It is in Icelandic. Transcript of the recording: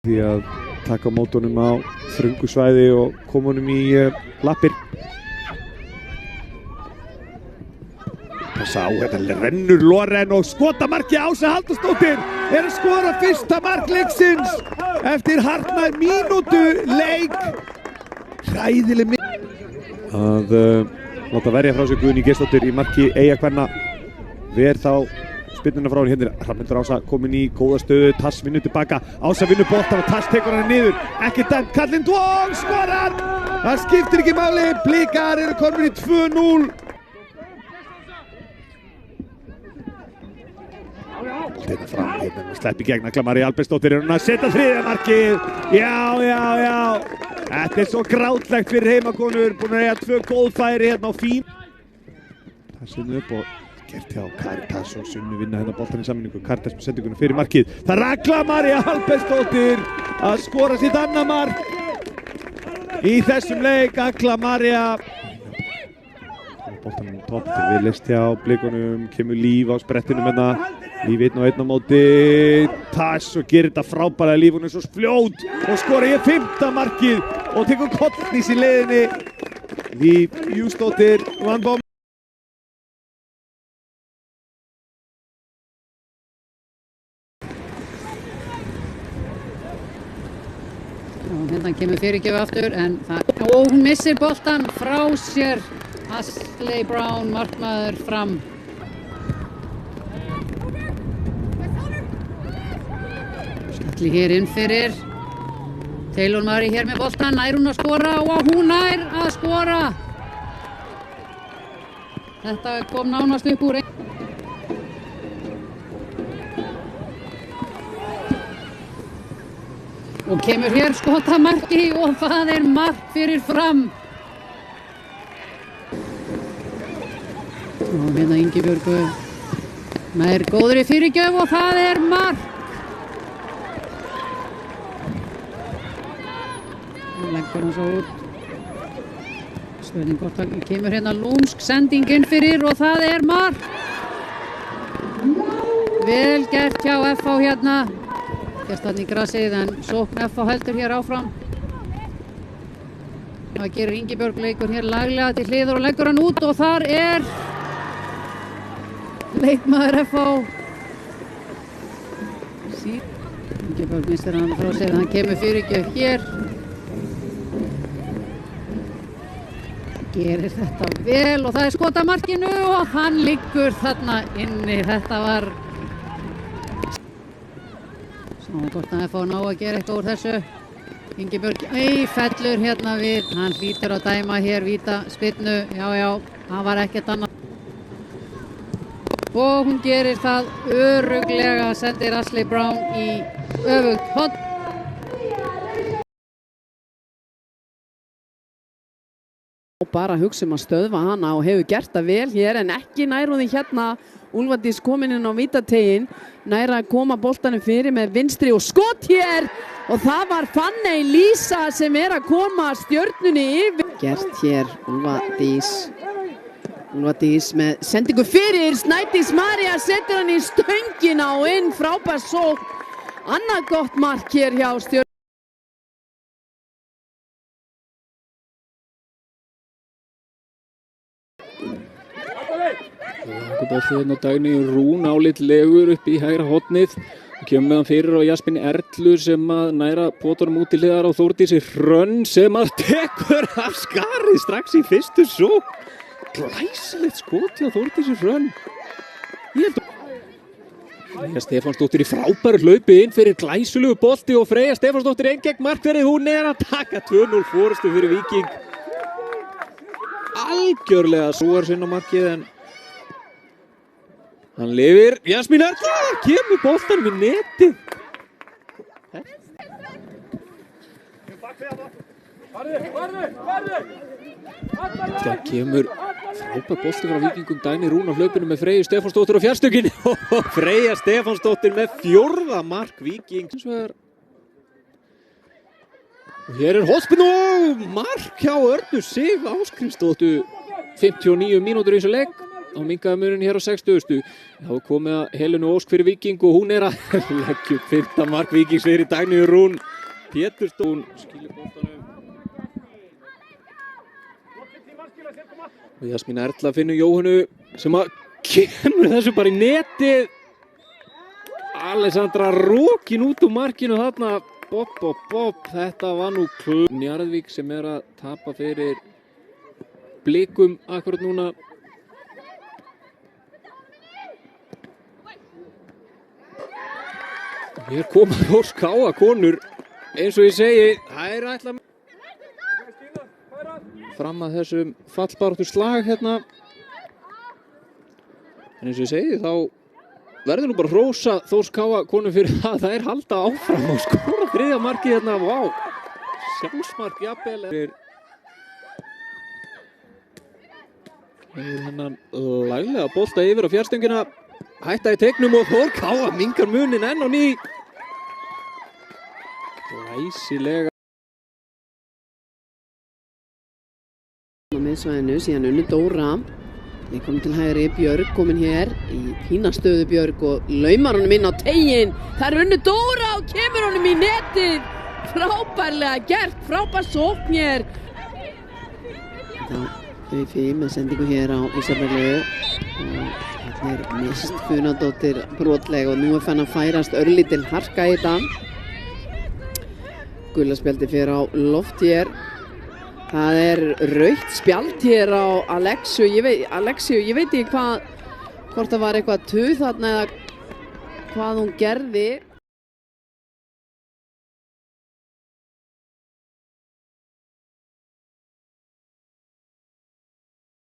Því að taka á mótunum á þröngu svæði og koma honum í lappir. Passa á, þetta rennur Loren og skota marki. Ása Halldórsdóttir að skora fyrsta mark leiksins eftir hartnær mínútu leik. Hræðileg að láta verja frá sig Guðný Geirsdóttir í marki Eyjakvenna. Ver þá spyrnuna frá henni. Hrafnhildur Ása komin í góða stöðu. Tass vinnur tilbaka. Ása vinnur boltan og Tass tekur hann niður. Ekki dæmt. Kallinn Dvong skorar. Það skiptir ekki máli. Blikar eru komin í 2-0. Þetta fram hérna. Sleppi gegn Agla María Albertsdóttir. Hún að setja þriðja markið. Já. Þetta er svo grátlegt fyrir heimakonur. Búin að eiga 2 góð færi hérna á fín. Tassinu upp og gert hjá Karitas og Sunnu vinna hérna boltan í sammenningu. Karitas með sendinguna fyrir markið. Það er Agla María Albertsdóttir að skora sitt annað mark í þessum leik. Agla María. Boltan topp til viðlist hjá Blikunum. Kemur Líf á sprettinum hérna. Líf 1-1 á móti Tass og gerir þetta frábæra. Líf, hún er svo fljót og skora ég 5. markið og tekur kollnís í leiðinni. Líf Júsdóttir vann bóm. Hérna kemur fyrirgjöf aftur og hún missir boltan frá sér. Ashley Brown, markmaður Fram. Skalli hér inn fyrir. Taylor Mari hér með boltan, nær hún að skora og hún nær að skora. Þetta kom nánast upp úr. Og kemur hér skotamarki og það er mark fyrir Fram. Og hérna Ingibjörgu nær góðri fyrirgjöf og það er mark. Og leggur hann svo út. Spurning hvort það kemur hérna lúmsk sending inn fyrir og það er mark. Vel gert hjá FH hérna. Gert þarna í grasið en sókn FH heldur hér áfram. Það gerir Ingibjörg, leikur hér laglega til hliðar og leggur hann út og þar er leikmaður FH. Ingibjörg missir hann frá sér, hann kemur fyrirgjöf hér. Gerir þetta vel og það er skotamarkinu og hann liggur þarna inni. Þetta var og hvort að FH ná að gera eitthvað úr þessu. Ingibjörg fellur hérna við. Hann hlýtur að dæma hér víta spyrnu. Já, það var ekkert annað. Og hún gerir það örugglega. Sendir Ashley Brown í öfugt horn. Bara hugsa að stöðva hana og hefur gert það vel hér en ekki nær hún því hérna. Úlfardís komin inn á vítateiginn, nær að koma boltanum fyrir með vinstri og skot hér og það var Fanney Lísa sem að koma Stjörnunni yfir. Gert hér Úlfardís með sendingu fyrir. Snædís María setur hann í stöngina og inn, frábær sókn. Annað gott mark hér hjá Stjörnunni. Boltinn á Dagný Rún álitlegur upp í hægra hornið og kemur með hann fyrir á Jasmín Erlu sem að næra potunum út til hliðar á Þórdísi Hrönn sem að tekur af skarið strax í fyrstu sókn. Glæsilegt skot hjá Þórdísi Hrönn. Freyja Stefánsdóttir í frábæru hlaupi inn fyrir glæsilegu bolti og Freyja Stefánsdóttir einn gegn markverðið. Hún að taka 2-0 forystu fyrir Víking. Algjörlega súar sinn á markið en hann lifir. Jasmín Erla kemur boltanum í netið. Það kemur frábær bolti frá Víkingum. Dagný Rún á hlaupinu með Freyju Stefánsdóttir á fjárstökinni. Freyja Stefánsdóttir með 4. mark Víkings. Og hér er hotspinn og mark hjá Örnu Sif Ásgrímsdóttur. 59 mínútur í þessu leik. á minnkaða muninn hér á 60. Þá komið að Helenu Ósk fyrir Víking og hún að leggja upp 5. mark Víkings fyrir Dagnýju Rún Pétursdóttir. Hún skilur boltanum. Og Jasmín Erla finnur Jóhannu sem að kemur þessu bara í netið. Alessandra rokin út úr markinu þarna. Bob, þetta var nú Njarðvík sem að tapa fyrir Blikum akkurat núna. Hér koma Þórs Káa konur, eins og ég segi, þær ætla fram að þessum fallbaráttu slag hérna. En eins og ég segi, þá verður nú bara að hrósa Þórs Káa konum fyrir það. Þær halda áfram og skora 3. markið hérna. Vá, sjálfsmark jafnvel. Hennan laglega bolta yfir á fjarstöngina. Hætta í tegnum og Þór Káa minkar munin enn og ný. Glæsilega. Á miðsvæðinu síðan Unnu Dóra. Ég kom til hægri, Björg komin hér í fína stöðu Björg og laumar honum inn á teiginn. Það Unnu Dóra og kemur honum í netið. Frábærlega gert, frábær sókn hér. Þá með sendingu hér á Ísabellu og hérna mist Funadóttir brotlega og nú fann að færast örlítil harka í þetta. Gula spjaldi fyrir á loft hér. Það rautt spjald hér á Alexu. Ég veit ekki hvort það var eitthvað tuð þarna eða hvað hún gerði.